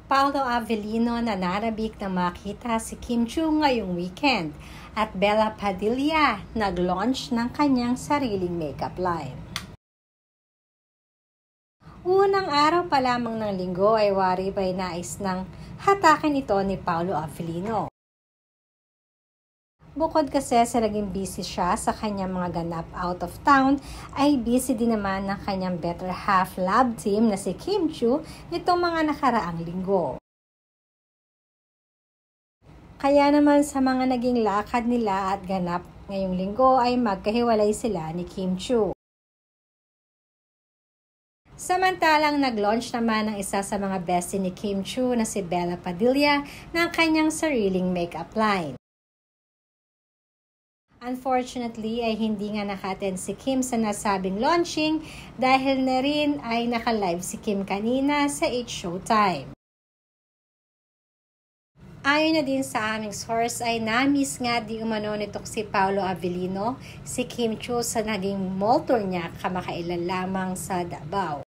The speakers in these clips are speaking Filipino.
Paolo Avellino nananabik na makita si Kim Chiu ngayong weekend at Bella Padilla nag-launch ng kanyang sariling makeup line. Unang araw pa lamang ng linggo ay wari ba'y nais ng hatakin ito ni Paolo Avellino. Bukod kasi sa naging busy siya sa kanyang mga ganap out of town, ay busy din naman ng kanyang better half lab team na si Kim Chiu nitong mga nakaraang linggo. Kaya naman sa mga naging lakad nila at ganap ngayong linggo ay magkahiwalay sila ni Kim Chiu. Samantalang nag-launch naman ng isa sa mga bestie ni Kim Chiu na si Bella Padilla ng kanyang sariling makeup line. Unfortunately ay hindi nga naka-attend si Kim sa nasabing launching dahil na rin ay naka-live si Kim kanina sa Showtime. Ayon na din sa aming source ay na-miss nga di umano nitong si Paolo Avellino si Kim Chiu sa naging mall tour niya kamakailan lamang sa Davao.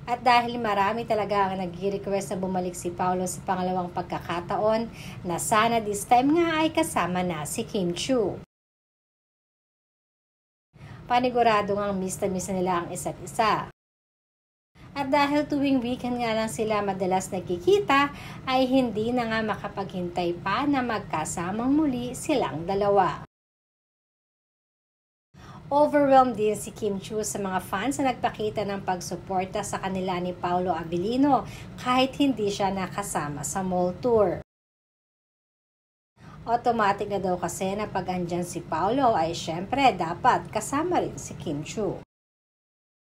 At dahil marami talaga ang nag-request na bumalik si Paolo sa pangalawang pagkakataon, na sana this time nga ay kasama na si Kim Chiu. Panigurado ngang miss na nila ang isa't isa. At dahil tuwing weekend nga lang sila madalas nagkikita, ay hindi na nga makapaghintay pa na magkasamang muli silang dalawa. Overwhelmed din si Kim Chiu sa mga fans na nagpakita ng pagsuporta sa kanila ni Paolo Avellino kahit hindi siya nakasama sa mall tour. Automatic na daw kasi na pag andyan si Paolo ay syempre dapat kasama rin si Kim Chiu.